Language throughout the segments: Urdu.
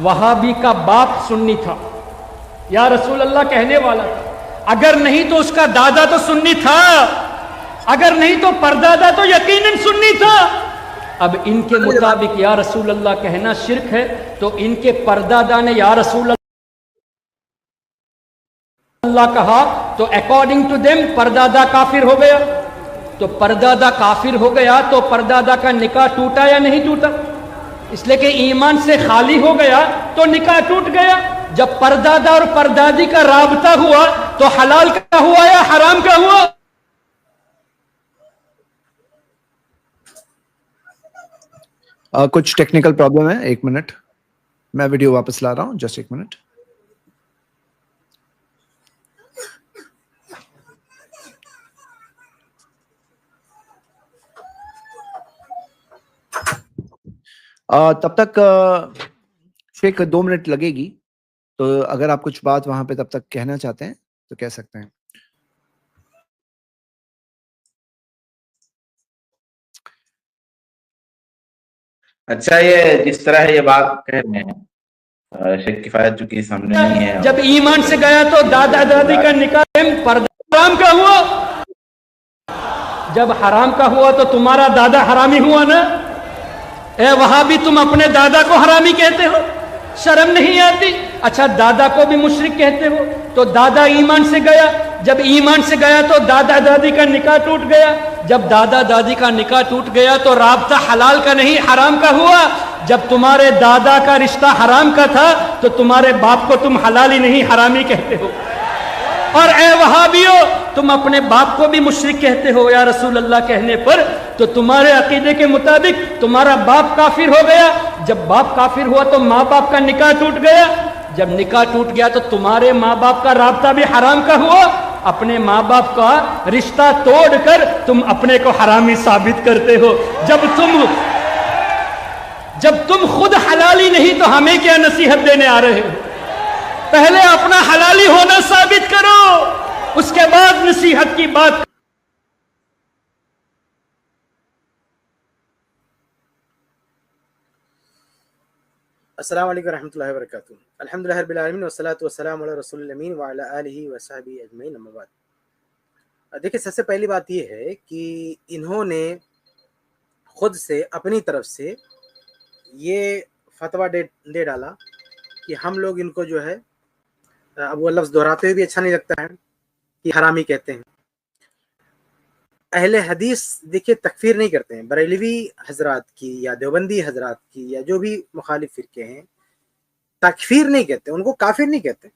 وہابی کا باپ سنی تھا، یا رسول اللہ کہنے والا تھا، اگر نہیں تو اس کا دادا تو سنی تھا، اگر نہیں تو پردادا تو یقیناً سنی تھا۔ اب ان کے مطابق یا رسول اللہ کہنا شرک ہے، تو ان کے پردادا نے یا رسول اللہ کہا تو اکارڈنگ ٹو دیم پردادا کافر ہو گیا۔ تو پردادا کافر ہو گیا تو پردادا کا نکاح ٹوٹا یا نہیں ٹوٹا؟ اس لیے کہ ایمان سے خالی ہو گیا تو نکاح ٹوٹ گیا۔ جب پردادا اور پردادی کا رابطہ ہوا تو حلال کا ہوا یا حرام کا ہوا؟ کچھ ٹیکنیکل پرابلم ہے، ایک منٹ میں ویڈیو واپس لا رہا ہوں، جسٹ ایک منٹ۔ تب تک شیخ 2 منٹ لگے گی، تو اگر آپ کچھ بات وہاں پہ تب تک کہنا چاہتے ہیں تو کہہ سکتے ہیں۔ اچھا، یہ جس طرح یہ بات کہہ رہے ہیں شیخ کفایت جو کہ سامنے نہیں ہے، جب ایمان سے گیا تو دادا دادی کا نکاح حرام کا ہوا، جب حرام کا ہوا تو تمہارا دادا حرامی ہوا نا؟ اے وہابی تم اپنے دادا کو حرامی کہتے ہو، شرم نہیں آتی؟ اچھا دادا کو بھی مشرک کہتے ہو، تو دادا ایمان سے گیا، جب ایمان سے گیا تو دادا دادی کا نکاح ٹوٹ گیا، جب دادا دادی کا نکاح ٹوٹ گیا تو رابطہ حلال کا نہیں حرام کا ہوا۔ جب تمہارے دادا کا رشتہ حرام کا تھا تو تمہارے باپ کو تم حلالی نہیں حرامی کہتے ہو۔ اور اے وہابیو، تم اپنے باپ کو بھی مشرک کہتے ہو یا رسول اللہ کہنے پر، تو تمہارے عقیدے کے مطابق تمہارا باپ کافر ہو گیا، جب باپ کافر ہوا تو ماں باپ کا نکاح ٹوٹ گیا، جب نکاح ٹوٹ گیا تو تمہارے ماں باپ کا رابطہ بھی حرام کا ہوا۔ اپنے ماں باپ کا رشتہ توڑ کر تم اپنے کو حرامی ثابت کرتے ہو، جب تم خود حلالی نہیں تو ہمیں کیا نصیحت دینے آ رہے ہو؟ پہلے اپنا حلالی ہونا ثابت کرو، اس کے بعد نصیحت کی بات۔ السلام علیکم ورحمۃ اللہ وبرکاتہ۔ الحمدللہ رب العالمین والصلاۃ والسلام علی رسول الامین وعلی آلہ وصحبہ اجمعین، اما بعد۔ دیکھیں، سب سے پہلی بات یہ ہے کہ انہوں نے خود سے اپنی طرف سے یہ فتویٰ دے ڈالا کہ ہم لوگ ان کو جو ہے، اب وہ لفظ دہراتے ہوئے بھی اچھا نہیں لگتا ہے، کہ حرامی کہتے ہیں۔ اہل حدیث دیکھیے تکفیر نہیں کرتے ہیں، بریلوی حضرات کی یا دیوبندی حضرات کی یا جو بھی مخالف فرقے ہیں، تکفیر نہیں کہتے، ان کو کافر نہیں کہتے۔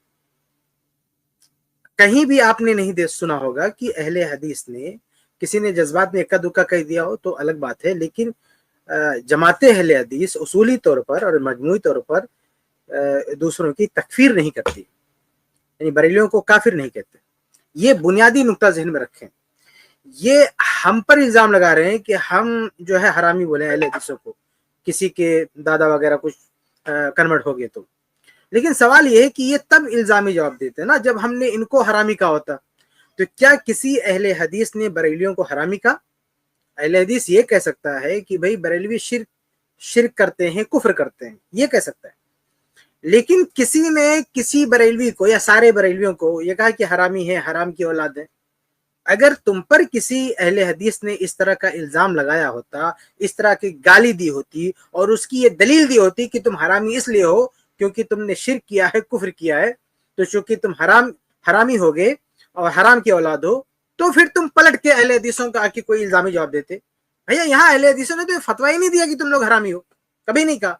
کہیں بھی آپ نے نہیں سنا ہوگا کہ اہل حدیث نے، کسی نے جذبات میں اکا دکا کہہ دیا ہو تو الگ بات ہے، لیکن جماعت اہل حدیث اصولی طور پر اور مجموعی طور پر دوسروں کی تکفیر نہیں کرتی، یعنی بریلیوں کو کافر نہیں کہتے۔ یہ بنیادی نقطہ ذہن میں رکھیں۔ یہ ہم پر الزام لگا رہے ہیں کہ ہم جو ہے حرامی بولیں اہل حدیثوں کو، کسی کے دادا وغیرہ کچھ کنورٹ ہو گئے تو۔ لیکن سوال یہ ہے کہ یہ تب الزامی جواب دیتے ہیں نا جب ہم نے ان کو حرامی کہا ہوتا، تو کیا کسی اہل حدیث نے بریلیوں کو حرامی کہا؟ اہل حدیث یہ کہہ سکتا ہے کہ بھئی بریلوی شرک کرتے ہیں، کفر کرتے ہیں، یہ کہہ سکتا ہے۔ لیکن کسی نے کسی بریلوی کو یا سارے بریلویوں کو یہ کہا کہ حرامی ہے، حرام کی اولاد ہے۔ اگر تم پر کسی اہل حدیث نے اس طرح کا الزام لگایا ہوتا، اس طرح کی گالی دی ہوتی اور اس کی یہ دلیل دی ہوتی کہ تم حرامی اس لیے ہو کیونکہ تم نے شرک کیا ہے، کفر کیا ہے، تو چونکہ تم حرامی ہو گئے اور حرام کی اولاد ہو، تو پھر تم پلٹ کے اہل حدیثوں کا آ کے کوئی الزامی جواب دیتے۔ بھیا یہاں اہل حدیثوں نے تو فتویٰ ہی نہیں دیا کہ تم لوگ حرامی ہو، کبھی نہیں کہا۔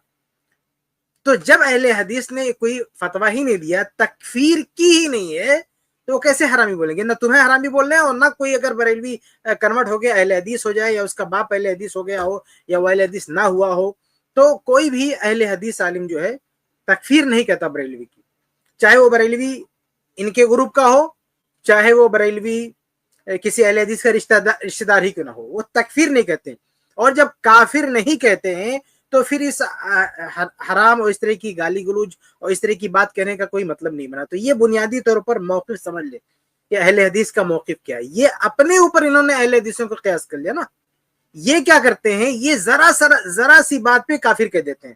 تو جب اہل حدیث نے کوئی فتویٰ ہی نہیں دیا، تکفیر کی ہی نہیں ہے، تو وہ کیسے حرامی بولیں گے؟ نہ تمہیں حرامی بول رہے ہیں اور نہ کوئی اگر بریلوی کنورٹ ہو گیا اہل حدیث ہو جائے، یا اس کا باپ اہل حدیث ہو گیا ہو یا وہ اہل حدیث نہ ہوا ہو، تو کوئی بھی اہل حدیث عالم جو ہے تکفیر نہیں کہتا بریلوی کی، چاہے وہ بریلوی ان کے گروپ کا ہو، چاہے وہ بریلوی کسی اہل حدیث کا رشتہ دار ہی کیوں نہ ہو، وہ تکفیر نہیں کہتے۔ اور جب کافر نہیں کہتے ہیں تو پھر اس حرام اور اس طرح کی گالی گلوج اور اس طرح کی بات کہنے کا کوئی مطلب نہیں بنا۔ تو یہ بنیادی طور پر موقف سمجھ لے کہ اہل حدیث کا موقف کیا ہے۔ یہ اپنے اوپر انہوں نے اہل حدیثوں کو قیاس کر لیا نا۔ یہ کیا کرتے ہیں، یہ ذرا سی بات پہ کافر کہہ دیتے ہیں۔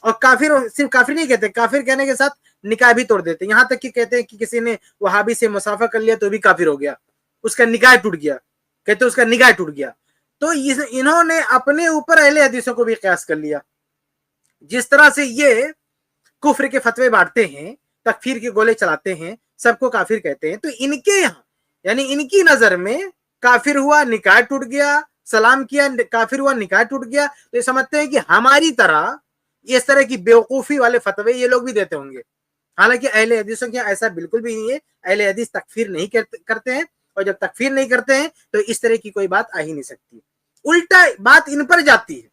اور کافر صرف کافر نہیں کہتے, کافر کہنے کے ساتھ نکاح بھی توڑ دیتے, یہاں تک کہ کہتے ہیں کہ کسی نے وہابی سے مسافہ کر لیا تو بھی کافر ہو گیا, اس کا نکاح ٹوٹ گیا, کہتے اس کا نکاح ٹوٹ گیا. تو انہوں نے اپنے اوپر اہل حدیثوں کو بھی قیاس کر لیا. جس طرح سے یہ کفر کے فتوے بانٹتے ہیں, تکفیر کے گولے چلاتے ہیں, سب کو کافر کہتے ہیں, تو ان کے یہاں یعنی ان کی نظر میں کافر ہوا نکاح ٹوٹ گیا, سلام کیا کافر ہوا نکاح ٹوٹ گیا, تو یہ سمجھتے ہیں کہ ہماری طرح اس طرح کی بیوقوفی والے فتوے یہ لوگ بھی دیتے ہوں گے. حالانکہ اہل حدیثوں کے ایسا بالکل بھی نہیں ہے, اہل حدیث تکفیر نہیں کرتے ہیں, اور جب تکفیر نہیں کرتے ہیں تو اس طرح کی کوئی بات آ ہی نہیں سکتی. الٹا بات ان پر جاتی ہے,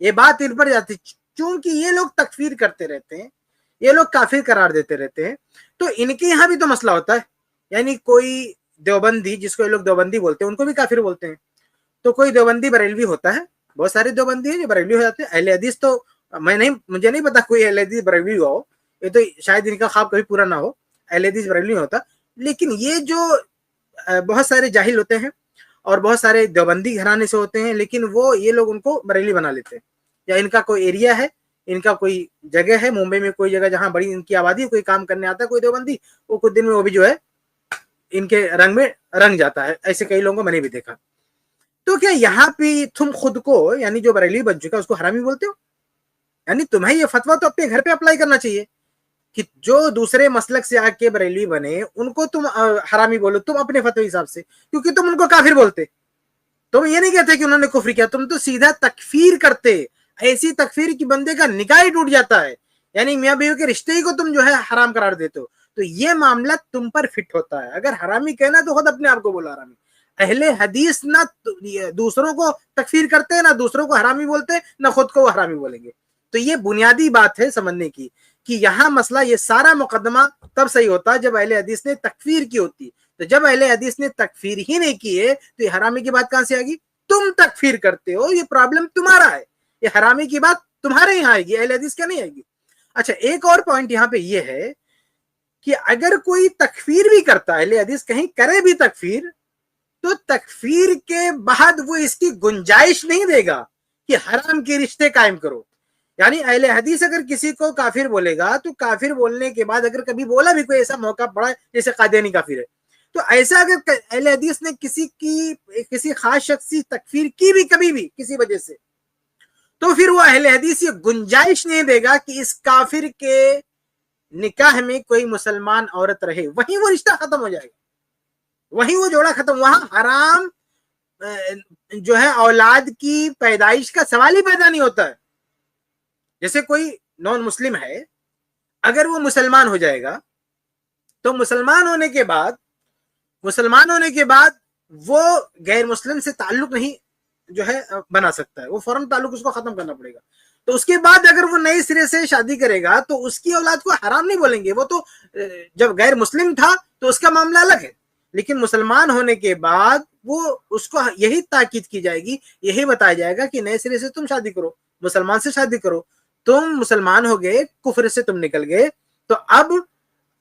یہ بات ان پر جاتی ہے, چونکہ یہ لوگ تکفیر کرتے رہتے ہیں, یہ لوگ کافر قرار دیتے رہتے ہیں, تو ان کے یہاں بھی تو مسئلہ ہوتا ہے. یعنی کوئی دیوبندی, جس کو یہ لوگ دیوبندی بولتے ہیں, ان کو بھی کافر بولتے ہیں. تو کوئی دیوبندی بریلوی ہوتا ہے, بہت سارے دیوبندی ہیں جو بریلوی ہو جاتے ہیں. اہل حدیث تو مجھے نہیں پتا کوئی اہل حدیث بریلوی ہوا ہو, یہ تو شاید ان کا خواب کبھی پورا نہ ہو, اہل حدیث بریلوی ہوتا. لیکن یہ جو بہت سارے جاہل ہوتے ہیں اور بہت سارے دیوبندی گھرانے سے ہوتے ہیں, لیکن وہ یہ لوگ ان کو بریلوی بنا لیتے ہیں. یا ان کا کوئی ایریا ہے, ان کا کوئی جگہ ہے, ممبئی میں کوئی جگہ جہاں بڑی ان کی آبادی, کوئی کام کرنے آتا ہے کوئی دیوبندی, وہ کچھ دن میں وہ بھی جو ہے ان کے رنگ میں رنگ جاتا ہے. ایسے کئی لوگوں کو میں نے بھی دیکھا. تو کیا یہاں پہ تم خود کو, یعنی جو بریلوی بن چکا اس کو حرامی بولتے ہو؟ یعنی تمہیں یہ فتویٰ تو اپنے گھر پہ اپلائی کرنا چاہیے کہ جو دوسرے مسلک سے آ کے بریلوی بنے ان کو تم حرامی بولو, تم اپنے فتوی حساب سے, کیونکہ تم ان کو کافر بولتے. تم یہ نہیں کہتے کہ انہوں نے کفر کیا, تم تو سیدھا تکفیر کرتے. ایسی تکفیر کی بندے کا نکاح ہی ٹوٹ جاتا ہے, یعنی میاں بیوی کے رشتے ہی کو تم جو ہے حرام قرار دیتے ہو. تو یہ معاملہ تم پر فٹ ہوتا ہے. اگر حرامی کہنا تو خود اپنے آپ کو بولا حرامی. اہل حدیث نہ دوسروں کو تکفیر کرتے, نہ دوسروں کو حرامی بولتے, نہ خود کو وہ حرامی بولیں گے. تو یہ بنیادی بات ہے سمجھنے کی کہ یہاں مسئلہ, یہ سارا مقدمہ تب صحیح ہوتا ہے جب اہل حدیث نے تکفیر کی ہوتی. تو جب اہل حدیث نے تکفیر ہی نہیں کی ہے تو یہ حرامی کی بات کہاں سے آئے گی؟ تم تکفیر کرتے ہو, یہ پرابلم تمہارا ہے. یہ حرامی کی بات تمہارے یہاں آئے گی, اہل حدیث کیا نہیں آئے گی. اچھا, ایک اور پوائنٹ یہاں پہ یہ ہے کہ اگر کوئی تکفیر بھی کرتا ہے, اہل حدیث کہیں کرے بھی تکفیر, تو تکفیر کے بعد وہ اس کی گنجائش نہیں دے گا کہ حرام کے رشتے قائم کرو. یعنی اہل حدیث اگر کسی کو کافر بولے گا تو کافر بولنے کے بعد اگر کبھی بولا بھی, کوئی ایسا موقع پڑا جیسے قادیانی کافر ہے, تو ایسا اگر اہل حدیث نے کسی خاص شخص کی تکفیر کی بھی کبھی بھی کسی وجہ سے, تو پھر وہ اہل حدیث یہ گنجائش نہیں دے گا کہ اس کافر کے نکاح میں کوئی مسلمان عورت رہے, وہیں وہ رشتہ ختم ہو جائے گا, وہیں وہ جوڑا ختم. وہاں حرام جو ہے اولاد کی پیدائش کا سوال ہی پیدا نہیں ہوتا ہے. جیسے کوئی نان مسلم ہے, اگر وہ مسلمان ہو جائے گا تو مسلمان ہونے کے بعد وہ غیر مسلم سے تعلق نہیں جو ہے بنا سکتا ہے, وہ فوراً تعلق اس کو ختم کرنا پڑے گا. تو اس کے بعد اگر وہ نئے سرے سے شادی کرے گا تو اس کی اولاد کو حرام نہیں بولیں گے. وہ تو جب غیر مسلم تھا تو اس کا معاملہ الگ ہے, لیکن مسلمان ہونے کے بعد وہ اس کو یہی تاکید کی جائے گی, یہی بتایا جائے گا کہ نئے سرے سے تم شادی کرو, مسلمان سے شادی کرو. تم مسلمان ہو گئے, کفر سے تم نکل گئے, تو اب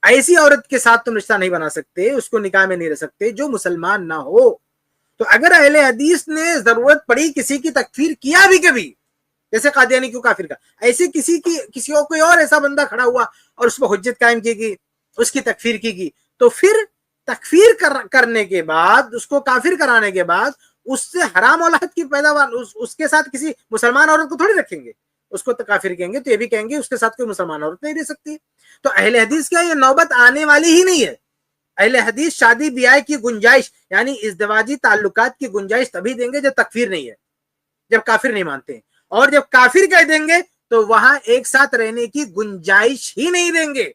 ایسی عورت کے ساتھ تم رشتہ نہیں بنا سکتے, اس کو نکاح میں نہیں رہ سکتے جو مسلمان نہ ہو. تو اگر اہل حدیث نے ضرورت پڑی کسی کی تکفیر کیا بھی کبھی, جیسے قادیانی کیوں کافر کا, ایسے کسی اور کوئی اور ایسا بندہ کھڑا ہوا اور اس پر حجت قائم کی گئی, اس کی تکفیر کی گئی, تو پھر تکفیر کرنے کے بعد, اس کو کافر کرانے کے بعد اس سے حرام اولاد کی پیداوار, اس کے ساتھ کسی مسلمان عورت کو تھوڑی رکھیں گے, اس کو کافر کہیں گے. تو یہ بھی کہیں گے اس کے ساتھ کوئی مسلمان عورت نہیں رہ سکتی. تو اہل حدیث کیا یہ نوبت آنے والی ہی نہیں ہے. اہل حدیث شادی بیاہ کی گنجائش, یعنی ازدواجی تعلقات کی گنجائش تبھی دیں گے جب تکفیر نہیں ہے, جب کافر نہیں مانتے ہیں. اور جب کافر کہہ دیں گے تو وہاں ایک ساتھ رہنے کی گنجائش ہی نہیں دیں گے.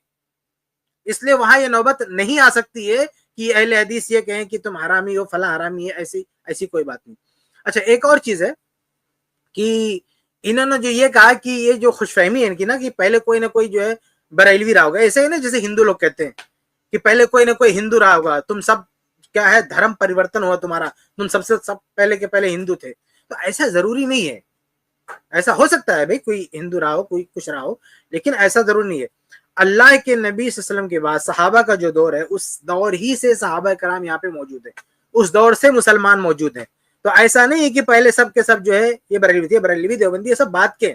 اس لیے وہاں یہ نوبت نہیں آ سکتی ہے کہ اہل حدیث یہ کہیں کہ تم حرامی ہو, فلاں حرامی ہے, ایسی کوئی بات نہیں. اچھا, ایک اور چیز ہے کہ انہوں نے جو یہ کہا کہ یہ جو خوش فہمی ہے ان کی نا, کہ پہلے کوئی نہ کوئی جو ہے بریلوی رہا ہوگا, ایسے ہی نا جیسے ہندو لوگ کہتے ہیں کہ پہلے کوئی نہ کوئی ہندو رہا ہوگا, تم سب کیا ہے دھرم پریورتن ہوا تمہارا, تم سب پہلے کے پہلے ہندو تھے. تو ایسا ضروری نہیں ہے. ایسا ہو سکتا ہے بھائی کوئی ہندو رہا ہو, کوئی کچھ رہا ہو, لیکن ایسا ضرور نہیں ہے. اللہ کے نبی صلی اللہ علیہ وسلم کے بعد صحابہ کا جو دور ہے, اس دور ہی سے صحابہ کرام یہاں پہ موجود ہیں, اس دور سے مسلمان موجود ہیں. تو ایسا نہیں ہے کہ پہلے سب کے سب جو ہے یہ بریلوی تھے, بریلوی دیوبندی یہ سب بات کے,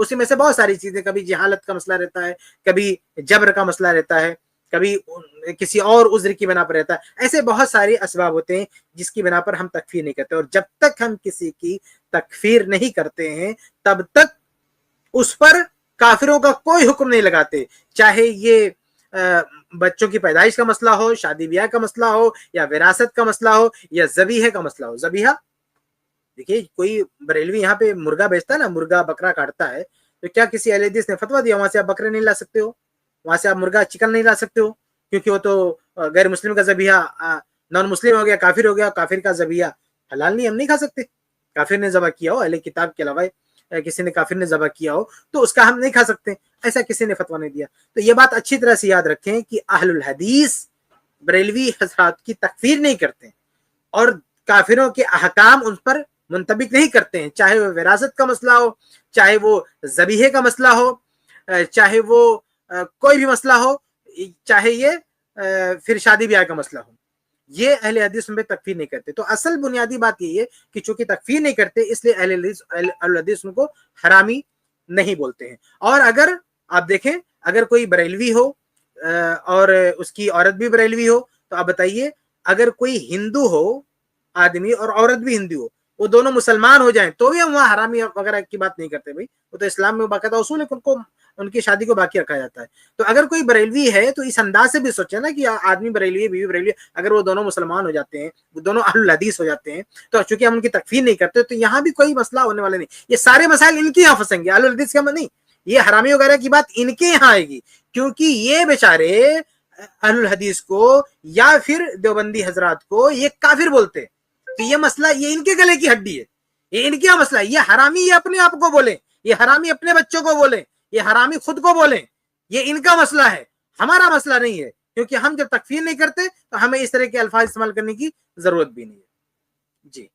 اسی میں سے بہت ساری چیزیں، کبھی جہالت کا مسئلہ رہتا ہے، کبھی جبر کا مسئلہ رہتا ہے، کبھی کسی اور عذر کی بنا پر رہتا ہے. ایسے بہت سارے اسباب ہوتے ہیں جس کی بنا پر ہم تکفیر نہیں کرتے. اور جب تک ہم کسی کی تکفیر نہیں کرتے ہیں تب تک اس پر کافروں کا کوئی حکم نہیں لگاتے، چاہے یہ بچوں کی پیدائش کا مسئلہ ہو، شادی بیاہ کا مسئلہ ہو، یا وراثت کا مسئلہ ہو، یا ذبیحہ کا مسئلہ ہو. ذبیحہ دیکھیے، کوئی بریلوی یہاں پہ مرغا بیچتا ہے نا، مرغا بکرا کاٹتا ہے، تو کیا کسی اہل حدیث نے فتویٰ دیا وہاں سے آپ بکرے نہیں لا سکتے ہو، وہاں سے آپ مرغا چکن نہیں لا سکتے ہو، کیونکہ وہ تو غیر مسلم کا ذبیحہ نان مسلم ہو گیا، کافر ہو گیا، کافر کا ذبیحہ حلال نہیں، ہم نہیں کھا سکتے. کافر نے ذبح کیا ہو، اہل کتاب کے علاوہ کسی نے کافر نے ذبح کیا ہو تو اس کا ہم نہیں کھا سکتے، ایسا کسی نے فتویٰ نہیں دیا. تو یہ بات اچھی طرح سے یاد رکھیں کہ اہل الحدیث بریلوی حضرات کی تکفیر نہیں کرتے اور کافروں کے احکام ان پر منطبق نہیں کرتے ہیں، چاہے وہ وراثت کا مسئلہ ہو، چاہے وہ ذبیحے کا مسئلہ ہو، چاہے وہ کوئی بھی مسئلہ ہو، چاہے یہ پھر شادی بیاہ کا مسئلہ ہو. یہ اہل حدیث ان پہ تکفیر نہیں کرتے. تو اصل بنیادی بات یہ ہے کہ چونکہ تکفیر نہیں کرتے اس لیے اہل حدیث ان کو حرامی نہیں بولتے ہیں. اور اگر آپ دیکھیں، اگر کوئی بریلوی ہو اور اس کی عورت بھی بریلوی ہو، تو آپ بتائیے اگر کوئی ہندو ہو آدمی اور عورت بھی ہندو ہو، وہ دونوں مسلمان ہو جائیں تو بھی ہم وہاں حرامی وغیرہ کی بات نہیں کرتے. بھائی وہ تو اسلام میں باقاعدہ اصول ہے کہ ان کی شادی کو باقی رکھا جاتا ہے. تو اگر کوئی بریلوی ہے تو اس انداز سے بھی سوچے نا کہ آدمی بریلوی بیوی بریلوی، اگر وہ دونوں مسلمان ہو جاتے ہیں، وہ دونوں اہل الحدیث ہو جاتے ہیں، تو چونکہ ہم ان کی تکفیر نہیں کرتے تو یہاں بھی کوئی مسئلہ ہونے والے نہیں. یہ سارے مسائل ان کے یہاں پھنسیں گے، اہل الحدیث کا نہیں. یہ حرامی وغیرہ کی بات ان کے یہاں آئے گی، کیونکہ یہ بیچارے اہل الحدیث کو یا پھر دیوبندی حضرات کو یہ کافر بولتے. تو یہ مسئلہ یہ ان کے گلے کی ہڈی ہے، یہ ان کا مسئلہ ہے. یہ حرامی یہ اپنے آپ کو بولیں، یہ حرامی اپنے بچوں کو بولیں، یہ حرامی خود کو بولیں، یہ ان کا مسئلہ ہے، ہمارا مسئلہ نہیں ہے. کیونکہ ہم جب تکفیر نہیں کرتے تو ہمیں اس طرح کے الفاظ استعمال کرنے کی ضرورت بھی نہیں ہے. جی